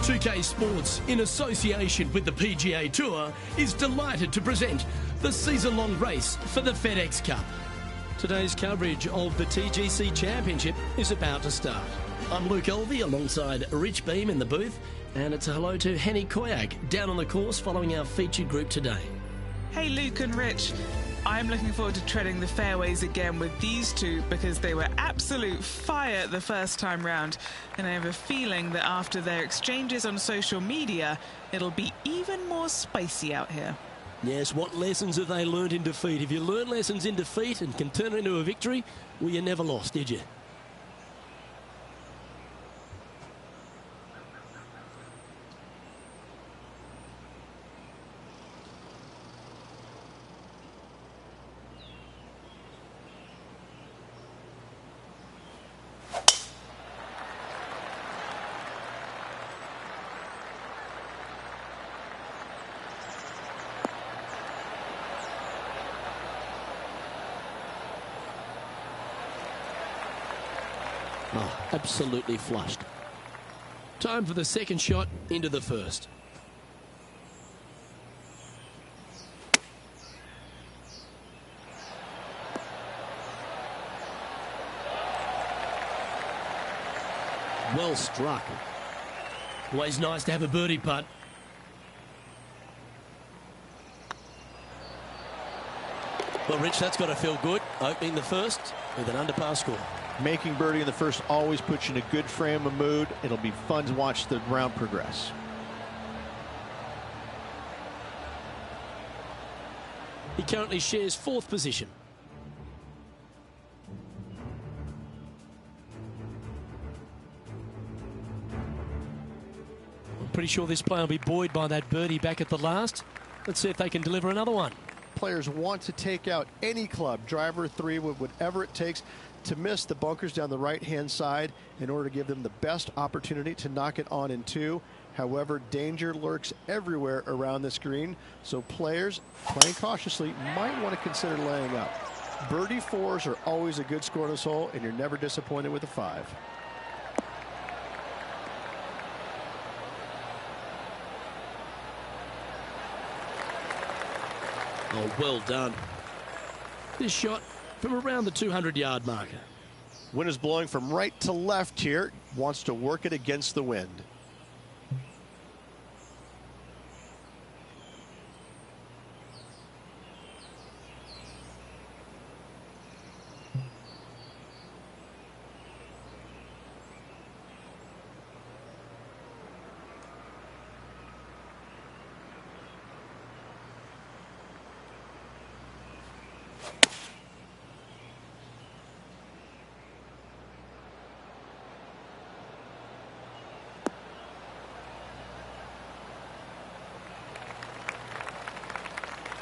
2K Sports, in association with the PGA Tour, is delighted to present the season-long race for the FedEx Cup. Today's coverage of the TGC Championship is about to start. I'm Luke Elvey alongside Rich Beam in the booth, and it's a hello to Henny Koyak down on the course following our featured group today. Hey Luke and Rich, I'm looking forward to treading the fairways again with these two because they were absolute fire the first time round, and I have a feeling that after their exchanges on social media, it'll be even more spicy out here. Yes, what lessons have they learned in defeat? If you learn lessons in defeat and can turn it into a victory, well, you never lost, did you? Oh, absolutely flushed. Time for the second shot into the first. Well struck. Always nice to have a birdie putt. Well, Rich, that's got to feel good, opening the first with an under-par score. Making birdie in the first always puts you in a good frame of mood. It'll be fun to watch the round progress. He currently shares fourth position. I'm pretty sure this player will be buoyed by that birdie back at the last. Let's see if they can deliver another one. Players want to take out any club, driver, three, whatever it takes, to miss the bunkers down the right-hand side in order to give them the best opportunity to knock it on in two. However, danger lurks everywhere around this green, so players playing cautiously might want to consider laying up. Birdie fours are always a good score in this hole, and you're never disappointed with a five. Oh, well done. This shot from around the 200-yard marker. Wind is blowing from right to left here. Wants to work it against the wind.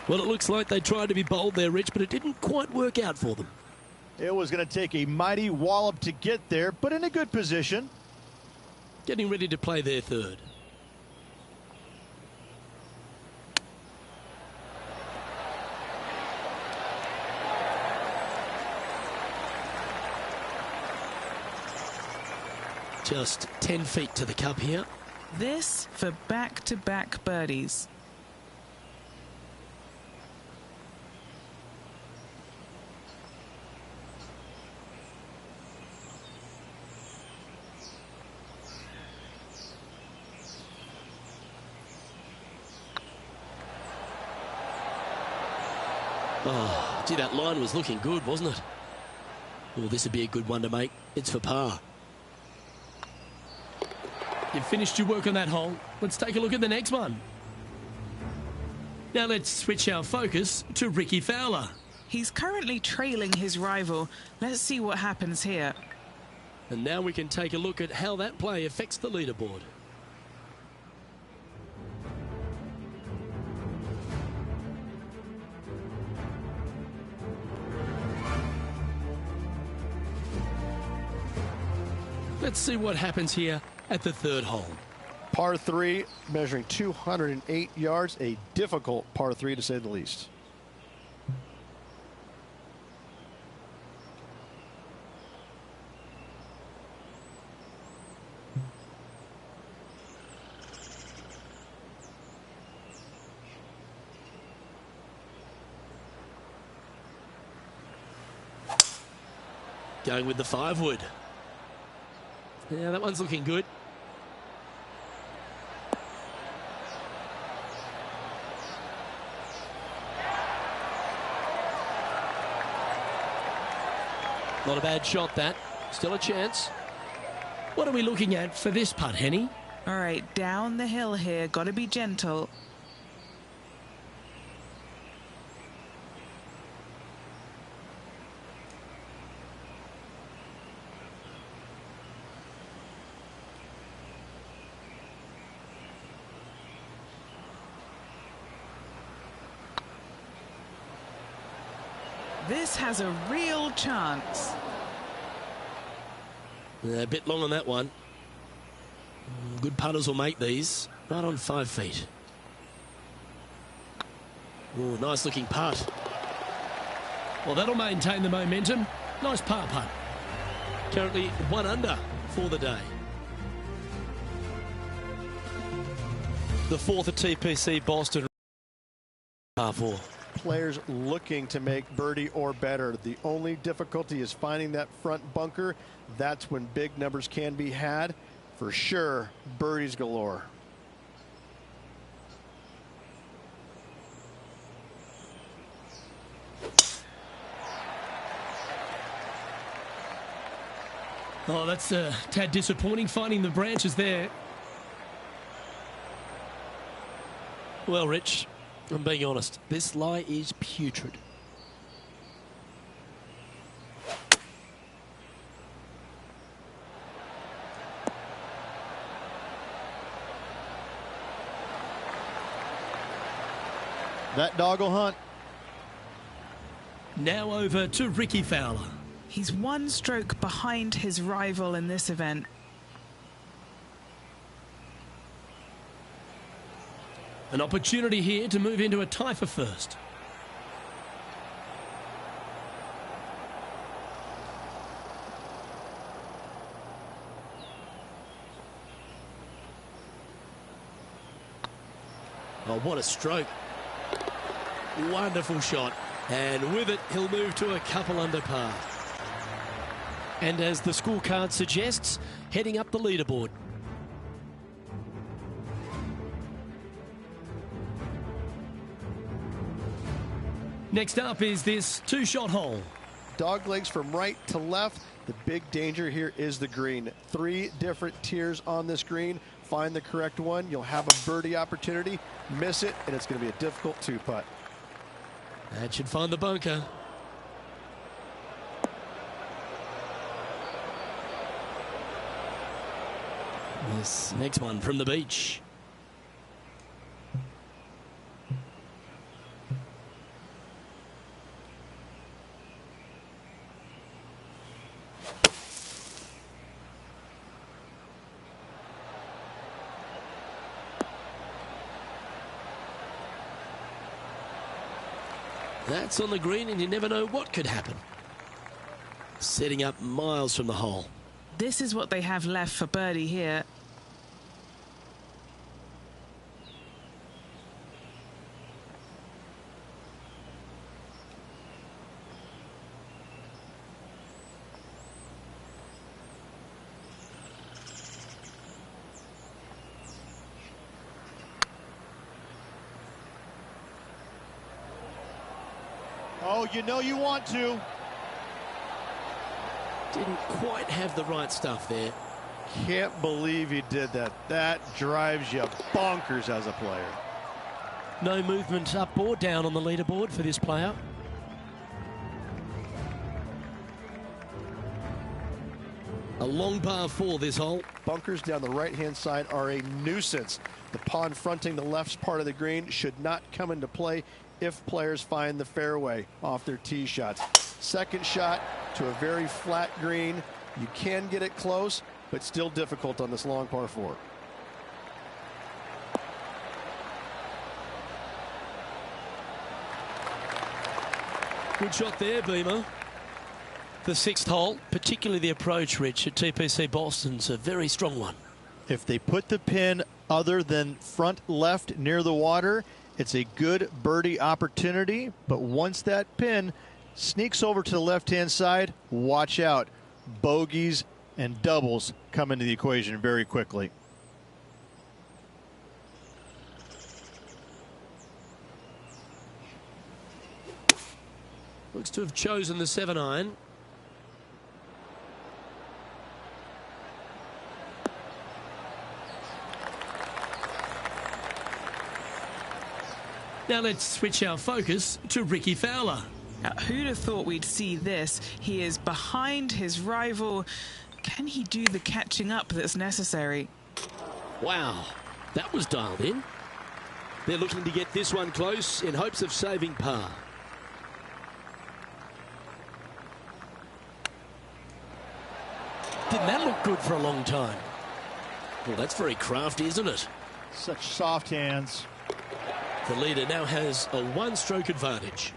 Well, it looks like they tried to be bold there, Rich, but it didn't quite work out for them. It was going to take a mighty wallop to get there, but in a good position. Getting ready to play their third. Just 10 feet to the cup here. This for back-to-back birdies. Oh, gee, that line was looking good, wasn't it? Well, this would be a good one to make. It's for par. You've finished your work on that hole. Let's take a look at the next one. Now let's switch our focus to Ricky Fowler. He's currently trailing his rival. Let's see what happens here. And now we can take a look at how that play affects the leaderboard. Let's see what happens here at the third hole. Par 3, measuring 208 yards, a difficult par 3 to say the least. Going with the 5-wood. Yeah, that one's looking good. Not a bad shot, that. Still a chance. What are we looking at for this putt, Henny? All right, down the hill here. Got to be gentle. This has a real chance. A bit long on that one. Good putters will make these. Right on 5 feet. Oh, nice looking putt. Well, that'll maintain the momentum. Nice par putt. Currently 1 under for the day. The 4th at TPC Boston. Par 4. Players looking to make birdie or better. The only difficulty is finding that front bunker. That's when big numbers can be had. For sure, birdies galore. Oh, that's a tad disappointing, finding the branches there. Well, Rich, I'm being honest, this lie is putrid. That dog will hunt. Now over to Ricky Fowler. He's 1 stroke behind his rival in this event. An opportunity here to move into a tie for first. Oh, what a stroke. Wonderful shot. And with it, he'll move to a couple under par. And as the scorecard suggests, heading up the leaderboard. Next up is this 2-shot hole. Dog legs from right to left. The big danger here is the green. 3 different tiers on this green. Find the correct one. You'll have a birdie opportunity. Miss it, and it's going to be a difficult 2-putt. That should find the bunker. This next one from the beach. That's on the green, and you never know what could happen. Setting up miles from the hole. This is what they have left for birdie here. Oh, you know you want to. Didn't quite have the right stuff there. Can't believe he did that. That drives you bonkers as a player. No movement up or down on the leaderboard for this player. A long par 4 this hole. Bunkers down the right-hand side are a nuisance. The pond fronting the left part of the green should not come into play if players find the fairway off their tee shots. Second shot to a very flat green. You can get it close, but still difficult on this long par 4. Good shot there, Beamer. The 6th hole, particularly the approach, Rich, at TPC Boston's a very strong one. If they put the pin other than front left near the water, it's a good birdie opportunity, but once that pin Sneaks over to the left-hand side. Watch out. Bogeys and doubles come into the equation very quickly. Looks to have chosen the 7-iron. Now let's switch our focus to Ricky Fowler. Now, who'd have thought we'd see this? He is behind his rival. Can he do the catching up that's necessary? Wow, that was dialed in. They're looking to get this one close in hopes of saving par. Didn't that look good for a long time? Well, that's very crafty, isn't it? Such soft hands. The leader now has a one-stroke advantage.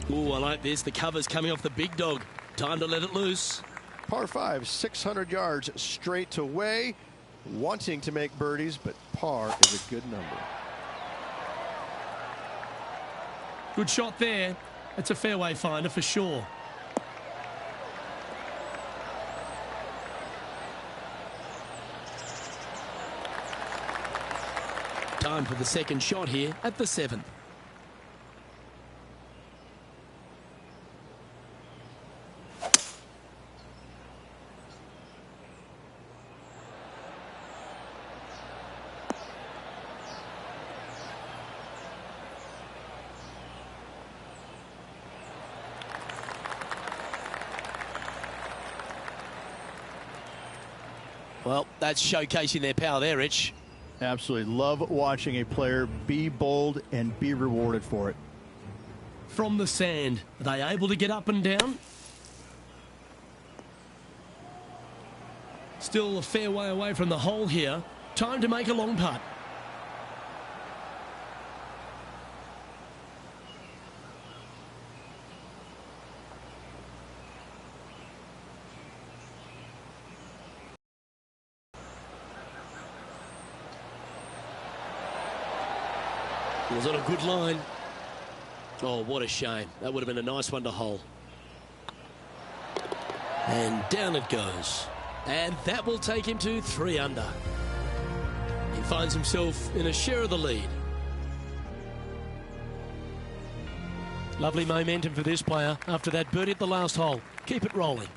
Oh, I like this. The cover's coming off the big dog. Time to let it loose. Par 5, 600 yards straight away. Wanting to make birdies, but par is a good number. Good shot there. It's a fairway finder for sure. Time for the second shot here at the 7th. Well, that's showcasing their power there, Rich. Absolutely. Love watching a player be bold and be rewarded for it. From the sand, are they able to get up and down? Still a fair way away from the hole here. Time to make a long putt. Was on a good line. Oh, what a shame. That would have been a nice one to hole. And down it goes. And that will take him to 3 under. He finds himself in a share of the lead. Lovely momentum for this player after that birdie at the last hole. Keep it rolling.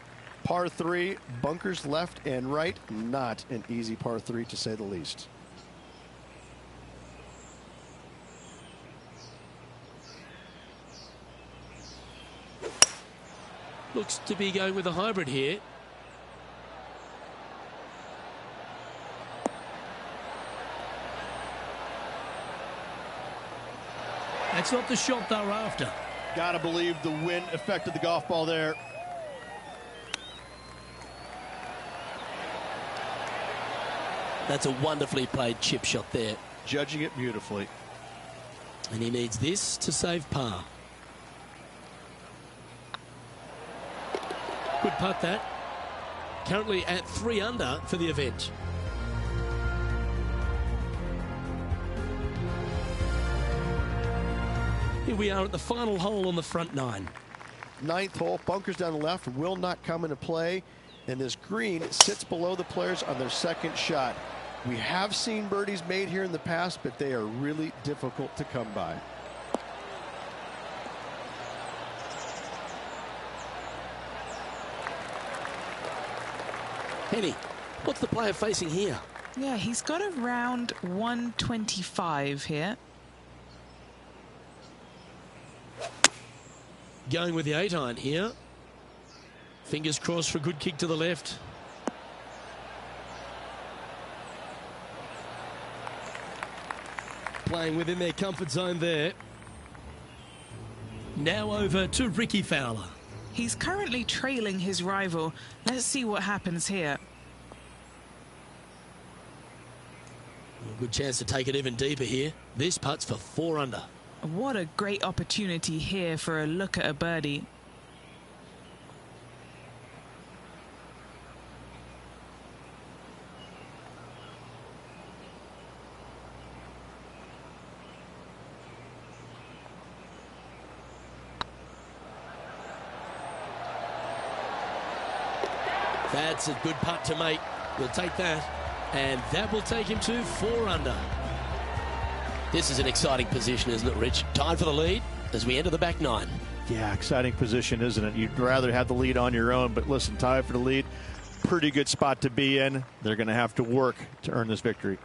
Par 3, bunkers left and right. Not an easy par 3 to say the least. Looks to be going with a hybrid here. That's not the shot they're after. Gotta believe the wind affected the golf ball there. That's a wonderfully played chip shot there. Judging it beautifully. And he needs this to save par. Good putt that. Currently at 3 under for the event. Here we are at the final hole on the front 9. 9th hole, bunkers down the left will not come into play, and this green sits below the players on their second shot. We have seen birdies made here in the past, but they are really difficult to come by. Henny, what's the player facing here? Yeah, he's got around 125 here. Going with the 8-iron here. Fingers crossed for a good kick to the left. Playing within their comfort zone there. Now over to Ricky Fowler. He's currently trailing his rival. Let's see what happens here. Good chance to take it even deeper here. This putt's for 4 under. What a great opportunity here for a look at a birdie. That's a good putt to make. We'll take that. And that will take him to 4 under. This is an exciting position, isn't it, Rich? Tied for the lead as we enter the back 9. Yeah, exciting position, isn't it? You'd rather have the lead on your own, but listen, tied for the lead, pretty good spot to be in. They're going to have to work to earn this victory.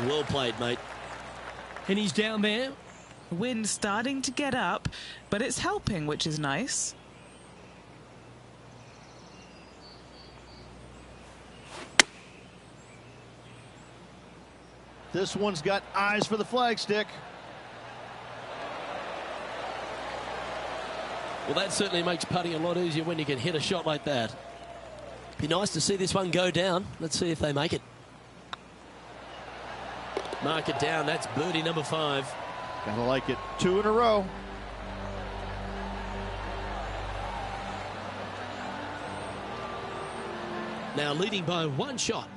Well played, mate. And he's down there. Wind starting to get up, but it's helping, which is nice. This one's got eyes for the flagstick. Well, that certainly makes putting a lot easier when you can hit a shot like that. Be nice to see this one go down. Let's see if they make it. Mark it down. That's birdie number 5. Gotta like it. 2 in a row. Now leading by 1 shot.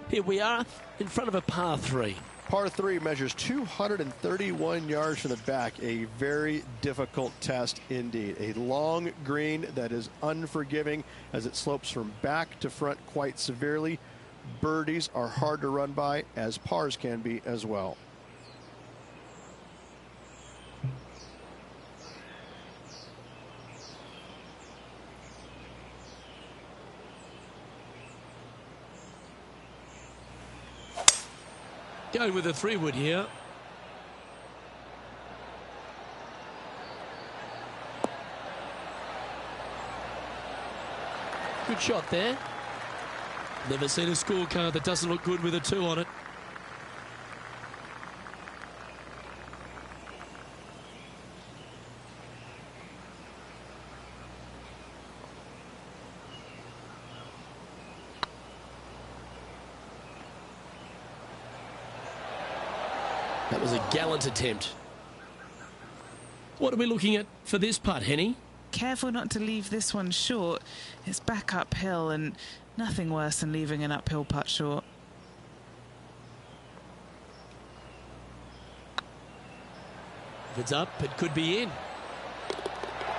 Here we are in front of a par 3. Par 3 measures 231 yards from the back. A very difficult test indeed. A long green that is unforgiving as it slopes from back to front quite severely. Birdies are hard to run by, as pars can be as well. Going with a 3-wood here. Good shot there. Never seen a scorecard that doesn't look good with a 2 on it. That was a gallant attempt. What are we looking at for this putt, Henny? Careful not to leave this one short. It's back uphill, and nothing worse than leaving an uphill putt short. If it's up, it could be in.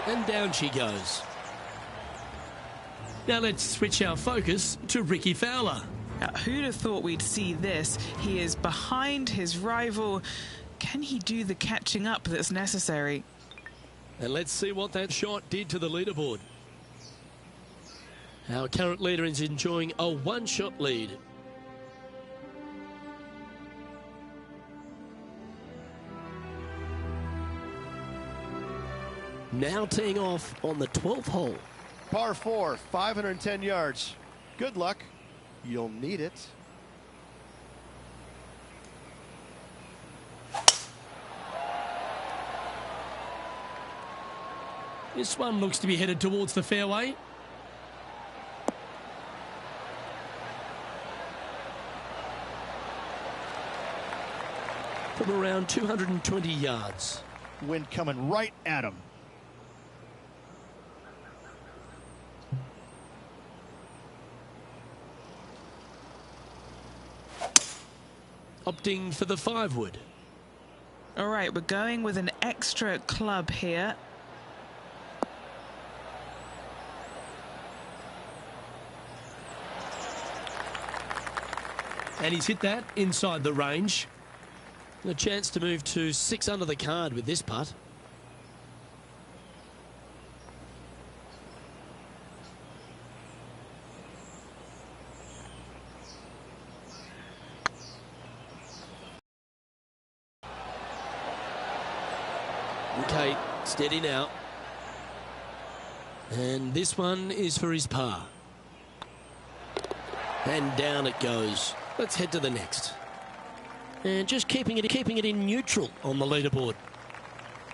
And down she goes. Now let's switch our focus to Ricky Fowler. Now, who'd have thought we'd see this? He is behind his rival. Can he do the catching up that's necessary? And let's see what that shot did to the leaderboard. Our current leader is enjoying a 1-shot lead. Now teeing off on the 12th hole. Par 4, 510 yards. Good luck. You'll need it. This one looks to be headed towards the fairway. From around 220 yards. Wind coming right at him. Opting for the 5-wood. All right, we're going with an extra club here. And he's hit that inside the range. And a chance to move to 6 under the card with this putt. Okay, steady now. And this one is for his par. And down it goes. Let's head to the next. And just keeping it in neutral on the leaderboard.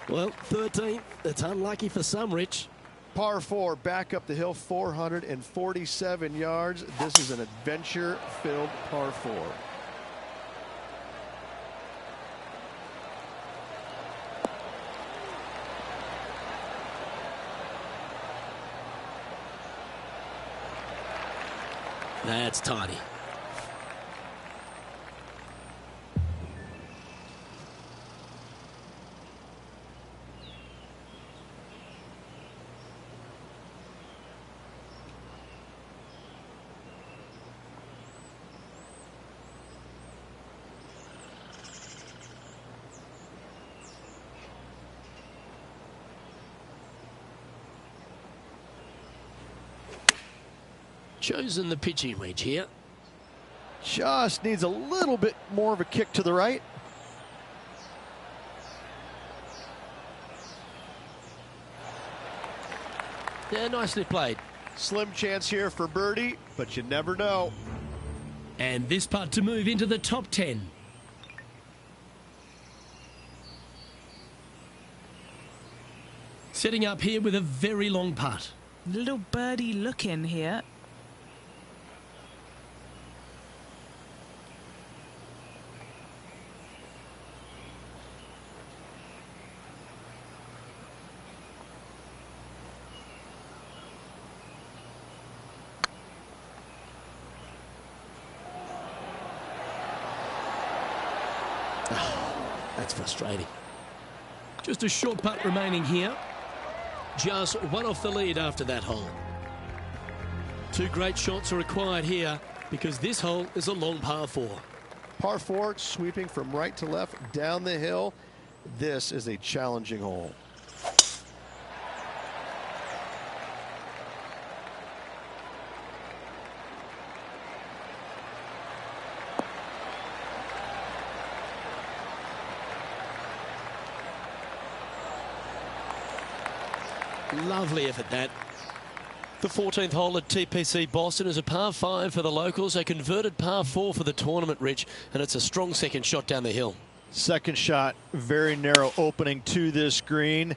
Well, 13th. That's unlucky for some, Rich. Par 4, back up the hill, 447 yards. This is an adventure-filled par 4. That's tidy. Chosen the pitching wedge here. Just needs a little bit more of a kick to the right. Yeah, nicely played. Slim chance here for birdie, but you never know. And this putt to move into the top 10. Setting up here with a very long putt. Little birdie look in here. That's frustrating. Just a short putt remaining here. Just one off the lead after that hole. Two great shots are required here because this hole is a long par 4. Par 4, sweeping from right to left down the hill. This is a challenging hole. Lovely effort that. The 14th hole at TPC Boston is a par 5 for the locals, a converted par 4 for the tournament, Rich, and it's a strong second shot down the hill. Second shot, very narrow opening to this green.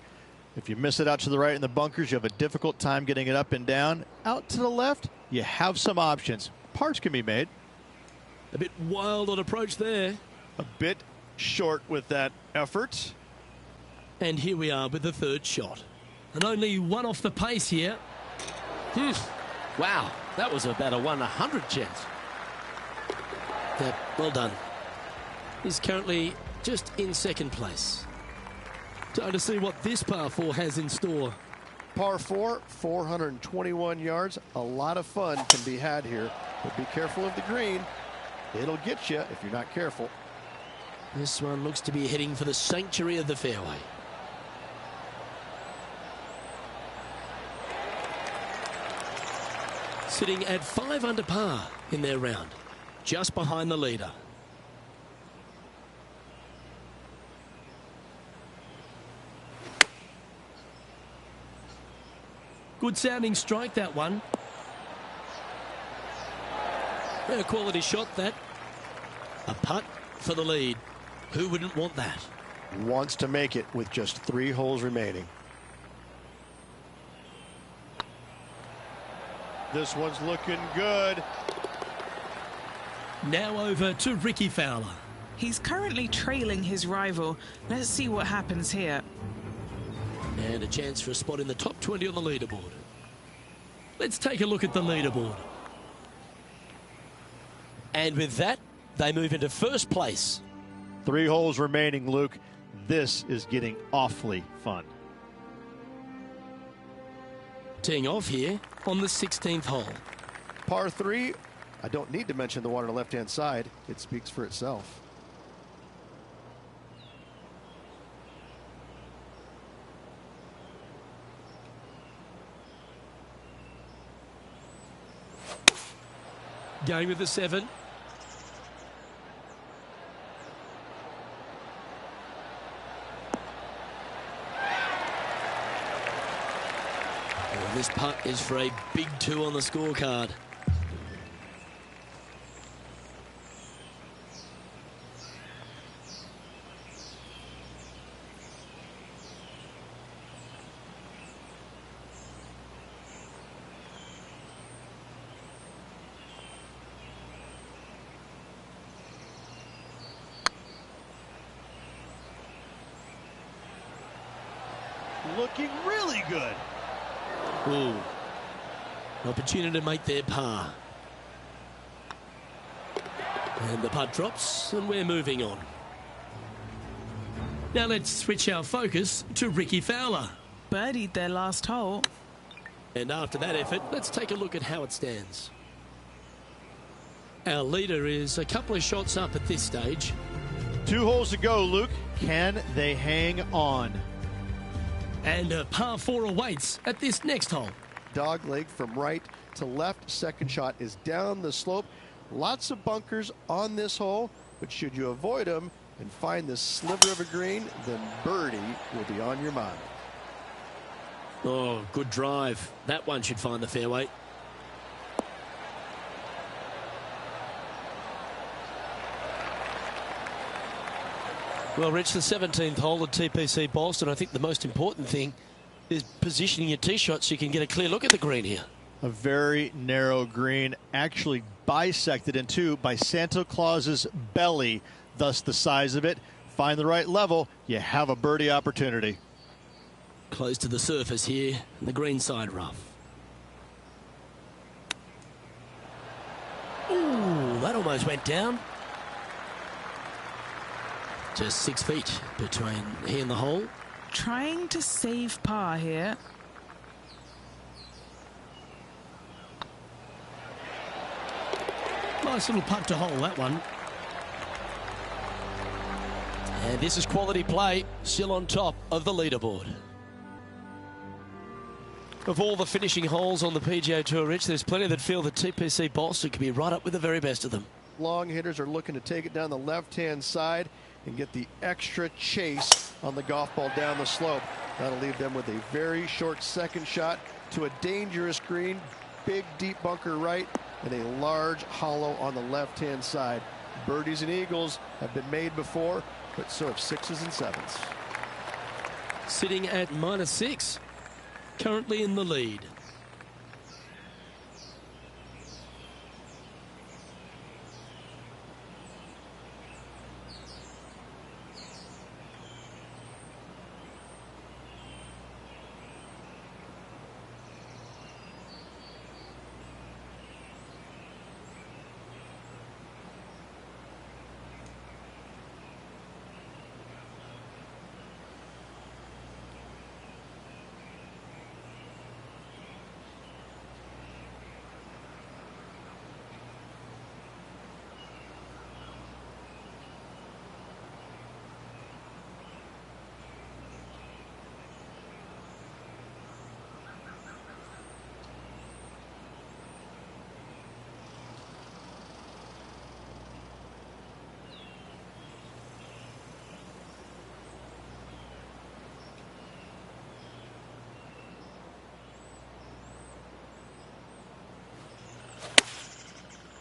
If you miss it out to the right in the bunkers, you have a difficult time getting it up and down. Out to the left, you have some options. Pars can be made. A bit wild on approach there. A bit short with that effort. And here we are with the third shot. And only one off the pace here. Wow, that was about a 1/100 chance. Yeah, well done. He's currently just in second place. Time to see what this par 4 has in store. Par 4, 421 yards. A lot of fun can be had here, but be careful of the green. It'll get you if you're not careful. This one looks to be heading for the sanctuary of the fairway. Sitting at 5 under par in their round, just behind the leader. Good sounding strike, that one. A quality shot, that. A putt for the lead. Who wouldn't want that? Wants to make it with just 3 holes remaining. This one's looking good. Now over to Ricky Fowler. He's currently trailing his rival. Let's see what happens here. And a chance for a spot in the top 20 on the leaderboard. Let's take a look at the leaderboard. And with that, they move into first place. 3 holes remaining, Luke. This is getting awfully fun. Teeing off here on the 16th hole. Par 3, I don't need to mention the one on the left-hand side. It speaks for itself. Going with the 7. Well, this putt is for a big 2 on the scorecard. Looking really good. Ooh. An opportunity to make their par. And the putt drops, and we're moving on. Now let's switch our focus to Ricky Fowler. Birdied their last hole. And after that effort, let's take a look at how it stands. Our leader is a couple of shots up at this stage. 2 holes to go, Luke. Can they hang on? And a par 4 awaits at this next hole. Dog leg from right to left. Second shot is down the slope. Lots of bunkers on this hole, but should you avoid them and find this sliver of a green, then birdie will be on your mind. Oh, good drive. That one should find the fairway. Well, Rich, the 17th hole at TPC Boston, I think the most important thing is positioning your tee shot so you can get a clear look at the green here. A very narrow green, actually bisected in two by Santa Claus's belly, thus the size of it. Find the right level, you have a birdie opportunity. Close to the surface here, the green side rough. Ooh, that almost went down. Just 6 feet between he and the hole. Trying to save par here. Nice little putt to hole, that one. And this is quality play, still on top of the leaderboard. Of all the finishing holes on the PGA Tour, Rich, there's plenty that feel that TPC Boston could be right up with the very best of them. Long hitters are looking to take it down the left-hand side and get the extra chase on the golf ball down the slope. That'll leave them with a very short second shot to a dangerous green, big deep bunker right, and a large hollow on the left-hand side. Birdies and eagles have been made before, but so have 6s and 7s. Sitting at -6, currently in the lead.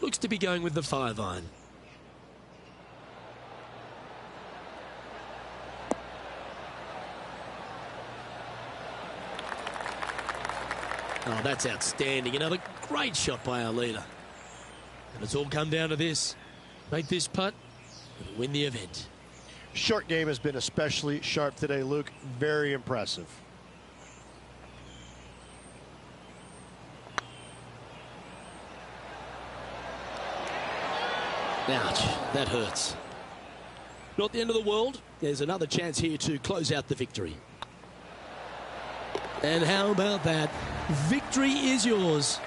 Looks to be going with the 5-iron. Oh, that's outstanding. Another great shot by our leader. And it's all come down to this. Make this putt and win the event. Short game has been especially sharp today, Luke. Very impressive. Ouch, that hurts. Not the end of the world. There's another chance here to close out the victory. And how about that? Victory is yours.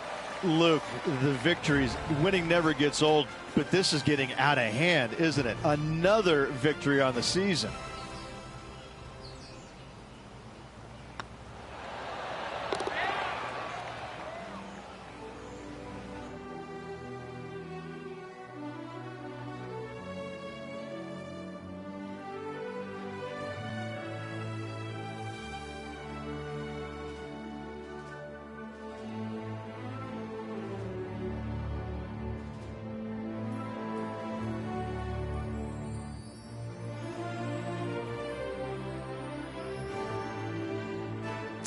Luke, the victories, winning never gets old, but this is getting out of hand, isn't it? Another victory on the season.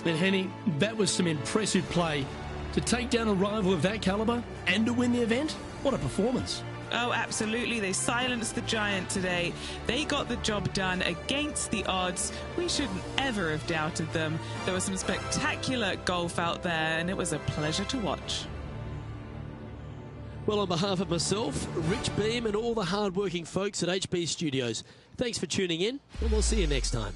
And Henny, that was some impressive play. To take down a rival of that caliber and to win the event, what a performance. Oh, absolutely. They silenced the giant today. They got the job done against the odds. We shouldn't ever have doubted them. There was some spectacular golf out there, and it was a pleasure to watch. Well, on behalf of myself, Rich Beam, and all the hard-working folks at HB Studios, thanks for tuning in, and we'll see you next time.